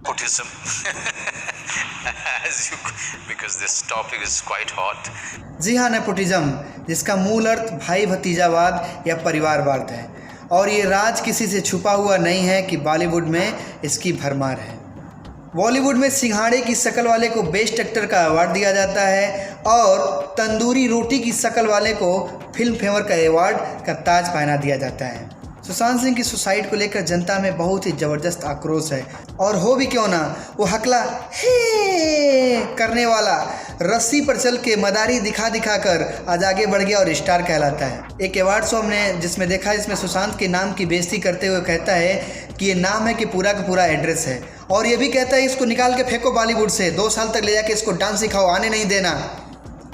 nepotism because this topic is quite hot. जी हाँ, nepotism, जिसका मूल अर्थ भाई भतीजावाद या परिवारवाद है, और ये राज किसी से छुपा हुआ नहीं है कि बॉलीवुड में इसकी भरमार है। बॉलीवुड में सिंघाड़े की शक्ल वाले को बेस्ट एक्टर का अवार्ड दिया जाता है और तंदूरी रोटी की शक्ल वाले को फिल्म फेयर का अवार्ड का ताज पहना दिया जाता है। सुशांत सिंह की सुसाइड को लेकर जनता में बहुत ही ज़बरदस्त आक्रोश है, और हो भी क्यों ना, वो हकला हे करने वाला रस्सी पर चल के मदारी दिखा दिखा कर आज आगे बढ़ गया और स्टार कहलाता है। एक अवार्ड शो हमने जिसमें देखा, जिसमें सुशांत के नाम की बेइज्जती करते हुए कहता है कि ये नाम है कि पूरा का पूरा एड्रेस है, और ये भी कहता है इसको निकाल के फेंको बॉलीवुड से, 2 साल तक ले जाके इसको डांस सिखाओ, आने नहीं देना।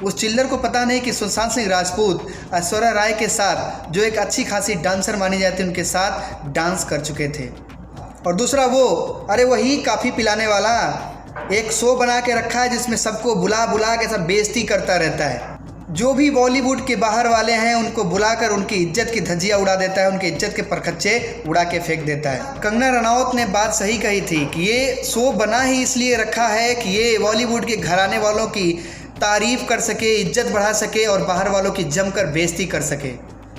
उस चिल्लर को पता नहीं कि सुशांत सिंह राजपूत ऐश्वर्या राय के साथ, जो एक अच्छी खासी डांसर मानी जाती है, उनके साथ डांस कर चुके थे। और दूसरा वो, अरे वही काफ़ी पिलाने वाला, एक शो बना के रखा है जिसमें सबको बुला बुला के सब बेइज्जती करता रहता है। जो भी बॉलीवुड के बाहर वाले हैं उनको बुलाकर उनकी इज्जत की धज्जियाँ उड़ा देता है, उनकी इज्जत के परखच्चे उड़ा के फेंक देता है। कंगना रनौत ने बात सही कही थी कि ये शो बना ही इसलिए रखा है कि ये बॉलीवुड के घराने वालों की तारीफ कर सके, इज्जत बढ़ा सके और बाहर वालों की जमकर बेइज्जती कर सके।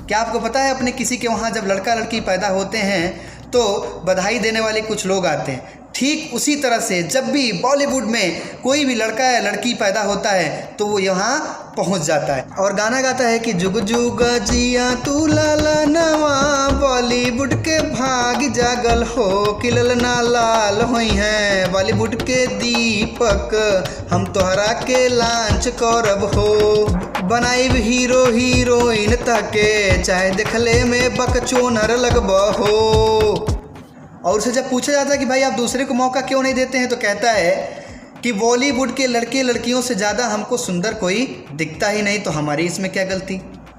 क्या आपको पता है, अपने किसी के वहाँ जब लड़का लड़की पैदा होते हैं तो बधाई देने वाले कुछ लोग आते हैं। ठीक उसी तरह से जब भी बॉलीवुड में कोई भी लड़का या लड़की पैदा होता है तो वो यहाँ पहुँच जाता है और गाना गाता है कि जुग जुग जिया तू लाला नवा, बॉलीवुड के भाग जागल हो कि ललना लाल होई हैं, बॉलीवुड के दीपक हम तोहरा के लांच करब हो, बनाइब हीरो हीरोइन ताके चाहे देखले में बकचोनर लगब हो। और उसे जब पूछा जाता है कि भाई आप दूसरे को मौका क्यों नहीं देते हैं, तो कहता है कि बॉलीवुड के लड़के लड़कियों से ज़्यादा हमको सुंदर कोई दिखता ही नहीं, तो हमारी इसमें क्या गलती।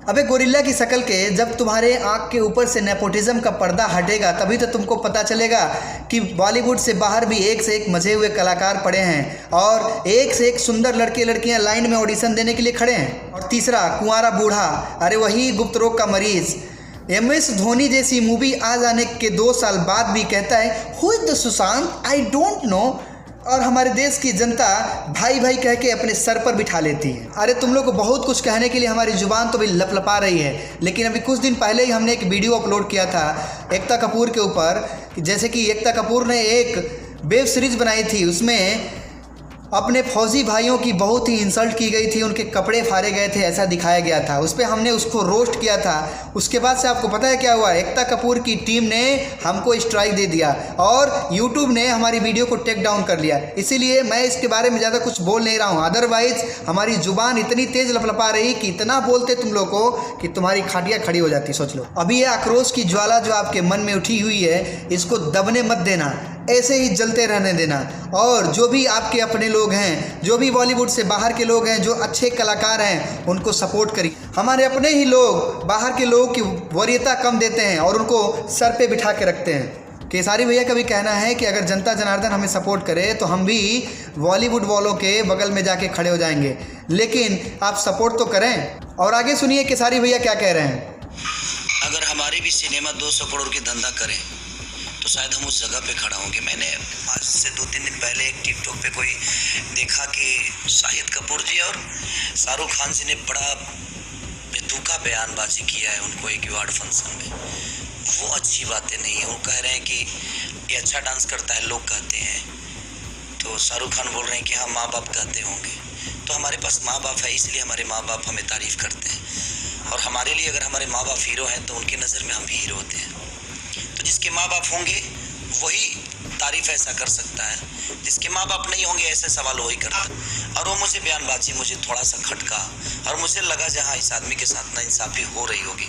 अबे गोरिल्ला की शक्ल के, जब तुम्हारे आँख के ऊपर से नेपोटिज्म का पर्दा हटेगा तभी तो तुमको पता चलेगा कि बॉलीवुड से बाहर भी एक से एक मजे हुए कलाकार पड़े हैं और एक से एक सुंदर लड़के लड़कियां लाइन में ऑडिशन देने के लिए खड़े हैं। और तीसरा, कुंवारा बूढ़ा, अरे वही गुप्त रोग का मरीज़, MS धोनी जैसी मूवी आ जाने के 2 साल बाद भी कहता है who is the Sushant, I don't know, और हमारे देश की जनता भाई भाई कह के अपने सर पर बिठा लेती है। अरे तुम लोग को बहुत कुछ कहने के लिए हमारी जुबान तो भी लपलपा रही है, लेकिन अभी कुछ दिन पहले ही हमने एक वीडियो अपलोड किया था एकता कपूर के ऊपर, जैसे कि एकता कपूर ने एक वेब सीरीज़ बनाई थी, उसमें अपने फौजी भाइयों की बहुत ही इंसल्ट की गई थी, उनके कपड़े फाड़े गए थे, ऐसा दिखाया गया था। उस पर हमने उसको रोस्ट किया था। उसके बाद से आपको पता है क्या हुआ, एकता कपूर की टीम ने हमको स्ट्राइक दे दिया और यूट्यूब ने हमारी वीडियो को टेक डाउन कर लिया। इसीलिए मैं इसके बारे में ज़्यादा कुछ बोल नहीं रहा हूँ, अदरवाइज हमारी जुबान इतनी तेज़ लपलपा रही कि इतना बोलते तुम लोग को कि तुम्हारी खाटियाँ खड़ी हो जाती। सोच लो, अभी ये आक्रोश की ज्वाला जो आपके मन में उठी हुई है, इसको दबने मत देना, ऐसे ही जलते रहने देना। और जो भी आपके अपने लोग हैं, जो भी बॉलीवुड से बाहर के लोग हैं, जो अच्छे कलाकार हैं, उनको सपोर्ट करिए। हमारे अपने ही लोग बाहर के लोगों की वरीयता कम देते हैं और उनको सर पे बिठा के रखते हैं। केसारी भैया का भी कहना है कि अगर जनता जनार्दन हमें सपोर्ट करे तो हम भी बॉलीवुड वालों के बगल में जाके खड़े हो जाएंगे, लेकिन आप सपोर्ट तो करें। और आगे सुनिए केसारी भैया क्या कह रहे हैं। अगर हमारे भी सिनेमा 200 करोड़ की धंधा करें तो शायद हम उस जगह पे खड़ा होंगे। मैंने आज से 2-3 दिन पहले एक टिकटॉक पे कोई देखा कि शाहिद कपूर जी और शाहरुख खान जी ने बड़ा बेतुका बयानबाजी किया है उनको एक अवार्ड फंक्शन में। वो अच्छी बातें नहीं है। वो कह रहे हैं कि ये अच्छा डांस करता है, लोग कहते हैं, तो शाहरुख खान बोल रहे हैं कि हाँ माँ बाप कहते होंगे। तो हमारे पास माँ बाप है, इसलिए हमारे माँ बाप हमें तारीफ़ करते हैं, और हमारे लिए अगर हमारे माँ बाप हीरो हैं तो उनकी नज़र में हम भी हीरो होते हैं। तो जिसके माँ बाप होंगे वही तारीफ ऐसा कर सकता है, जिसके माँ बाप नहीं होंगे ऐसे सवाल वही करता है। और वो मुझे बयानबाजी मुझे थोड़ा सा खटका, और मुझे लगा जहाँ इस आदमी के साथ नाइंसाफ़ी हो रही होगी,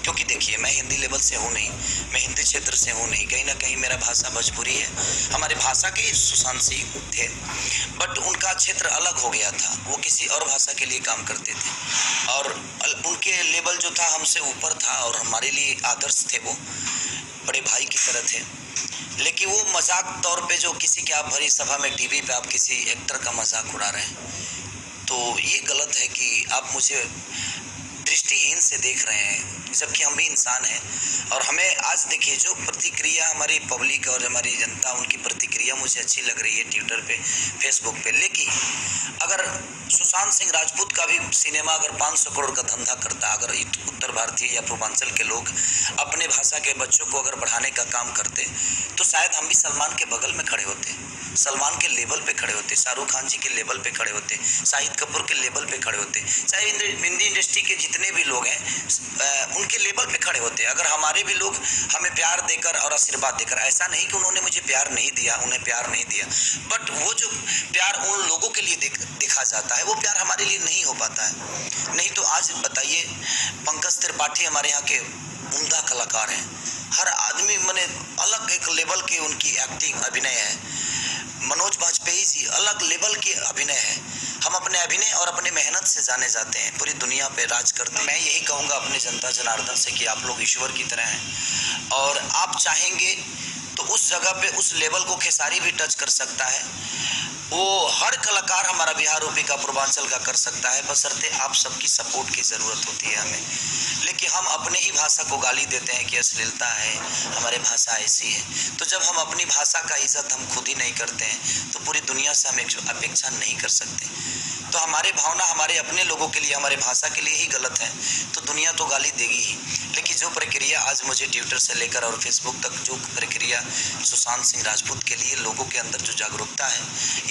क्योंकि देखिए मैं हिंदी लेवल से हूँ नहीं, मैं हिंदी क्षेत्र से हूँ नहीं, कहीं ना कहीं मेरा भाषा भोजपुरी है। हमारे भाषा के सुशांत सिंह थे, बट उनका क्षेत्र अलग हो गया था, वो किसी और भाषा के लिए काम करते थे और उनके लेवल जो था हमसे ऊपर था और हमारे लिए आदर्श थे, वो बड़े भाई की तरह थे। लेकिन वो मजाक तौर पे जो किसी के आप भरी सभा में टीवी पे आप किसी एक्टर का मजाक उड़ा रहे हैं, तो ये गलत है कि आप मुझे दृष्टिहीन से देख रहे हैं, जबकि हम भी इंसान हैं। और हमें आज देखिए जो प्रतिक्रिया हमारी पब्लिक और हमारी जनता उनकी प्रतिक्रिया यह मुझे अच्छी लग रही है ट्विटर पे, फेसबुक पे। लेकिन अगर सुशांत सिंह राजपूत का भी सिनेमा अगर 500 करोड़ का धंधा करता, अगर उत्तर भारतीय या पूर्वांचल के लोग अपने भाषा के बच्चों को अगर बढ़ाने का काम करते, तो शायद हम भी सलमान के बगल में खड़े होते, सलमान के लेवल पे खड़े होते, शाहरुख खान जी के लेवल पे खड़े होते, शाहिद कपूर के लेवल पे खड़े होते, चाहे हिंदी इंडस्ट्री के जितने भी लोग हैं उनके लेवल पे खड़े होते। अगर हमारे भी लोग हमें प्यार देकर और आशीर्वाद देकर, ऐसा नहीं कि उन्होंने मुझे प्यार नहीं दिया, उन्हें प्यार नहीं दिया, बट वो जो प्यार उन लोगों के लिए देखा जाता है, वो प्यार हमारे लिए नहीं हो पाता है। नहीं तो आज बताइए, पंकज त्रिपाठी हमारे यहाँ के उम्दा कलाकार हैं, हर आदमी माने अलग एक लेवल की उनकी एक्टिंग अभिनय है। मनोज बाजपेयी जी अलग लेवल के अभिनय है। हम अपने अभिनय और अपने मेहनत से जाने जाते हैं, पूरी दुनिया पे राज करते हैं। मैं यही कहूँगा अपने जनता जनार्दन से कि आप लोग ईश्वर की तरह हैं, और आप चाहेंगे तो उस जगह पे उस लेवल को खेसारी भी टच कर सकता है। वो हर कलाकार हमारा बिहार यूपी का पूर्वांचल का कर सकता है, बशर्ते आप सबकी सपोर्ट की ज़रूरत होती है हमें। लेकिन हम अपने ही भाषा को गाली देते हैं कि अश्लीलता है, हमारी भाषा ऐसी है। तो जब हम अपनी भाषा का इज्जत हम खुद ही नहीं करते हैं, तो पूरी दुनिया से हम अपेक्षा नहीं कर सकते। तो हमारे भावना हमारे अपने लोगों के लिए, हमारे भाषा के लिए ही गलत है, तो दुनिया तो गाली देगी ही। लेकिन जो प्रक्रिया आज मुझे ट्विटर से लेकर और फेसबुक तक जो प्रक्रिया सुशांत सिंह राजपूत के लिए लोगों के अंदर जो जागरूकता है,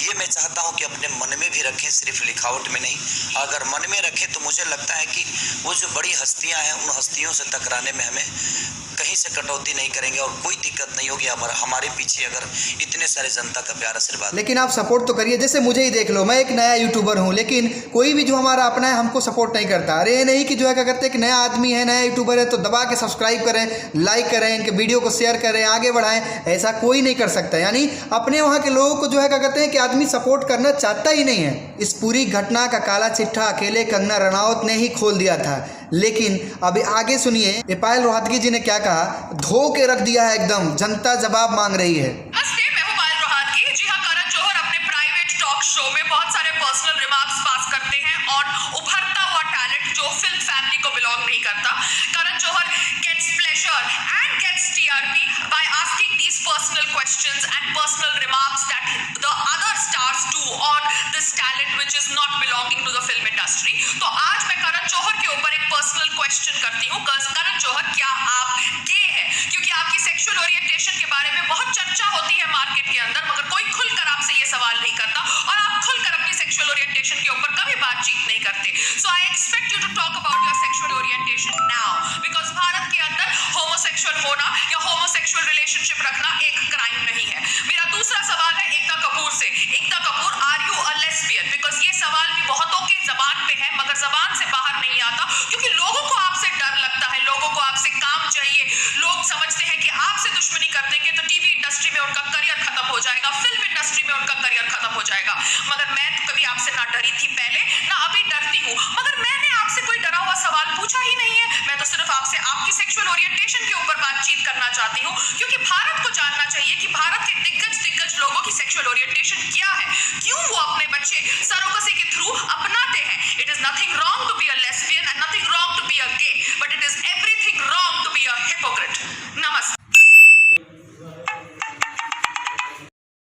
ये मैं चाहता हूँ कि अपने मन में भी रखें, सिर्फ लिखावट में नहीं। अगर मन में रखें तो मुझे लगता है कि वो जो बड़ी हस्तियाँ हैं, उन हस्तियों से टकराने में हमें कहीं से कटौती नहीं करेंगे और कोई दिक्कत नहीं होगी। हमारे पीछे अगर इतने सारे जनता का प्यार आशीर्वाद। लेकिन आप सपोर्ट तो करिए, जैसे मुझे ही देख लो, मैं एक नया यूट्यूबर हूँ, लेकिन कोई भी जो हमारा अपना है हमको सपोर्ट नहीं करता। अरे ये नहीं कि जो है क्या करते हैं कि नया आदमी है, नया यूट्यूबर है तो दबा के सब्सक्राइब करें, लाइक करें, इनके वीडियो को शेयर करें, आगे बढ़ाएं, ऐसा कोई नहीं कर सकता। यानी अपने वहाँ के लोगों को जो है क्या कहते हैं कि आदमी सपोर्ट करना चाहता ही नहीं है। इस पूरी घटना का काला चिट्ठा अकेले कंगना रनौत ने ही खोल दिया था। लेकिन अभी आगे सुनिए, पायल रोहतगी जी ने क्या कहा, धो के रख दिया है एकदम, जनता जवाब मांग रही है। नमस्ते, मैं हूं पायल रोहतगी। जी हाँ, करण जौहर अपने प्राइवेट टॉक शो में बहुत सारे पर्सनल रिमार्क्स पास करते हैं ऑन उभरता हुआ टैलेंट जो फिल्म फैमिली को बिलोंग नहीं करता। Karan Johar gets pleasure and gets TRP by asking these personal questions and personal remarks that the other stars do on this talent which is not belonging to the film industry. तो आज मैं करण जौहर के ऊपर एक personal question करती हूँ। करण जौहर, क्या आप गे हैं? क्योंकि आपकी सेक्सुअल ओरिएंटेशन के बारे में बहुत चर्चा होती है मार्केट के अंदर, मगर कोई खुलकर आपसे ये सवाल नहीं करता और आप खुलकर अपनी सेक्सुअल ओरिएंटेशन के ऊपर कभी बातचीत नहीं करते। So I expect you to talk about your sexual orientation now, because Bharat के अंदर होमोसेक्सुअल होना या होमोसेक्सुअल रिलेशनशिप रखना एक क्राइम नहीं है। मेरा दूसरा सवाल है एकता कपूर से। Ekta Kapoor, are you a lesbian? Because ये सवाल भी बहुतों के जबान पे है मगर जबान से बाहर नहीं आता, क्योंकि लोगों को आपसे डर लगता है, लोगों को आपसे काम चाहिए। लोग समझते हैं कि आपसे दुश्मनी कर देंगे तो टीवी इंडस्ट्री में उनका करियर खत्म हो जाएगा, फिल्म इंडस्ट्री में उनका करियर खत्म हो जाएगा। मगर मैं तो कभी आपसे ना डरी थी पहले, ना अभी डरती हूँ, मगर मैंने आपसे कोई डरा हुआ सवाल पूछा ही नहीं है। मैं तो सिर्फ आपसे आपकी सेक्सुअल ओरिएंटेशन के ऊपर बातचीत करना चाहती हूँ, क्योंकि भारत को जानना चाहिए कि भारत के दिग्गज लोगों की सेक्सुअल ओरिएंटेशन क्या है, क्यों वो अपने बच्चे सरोगेसी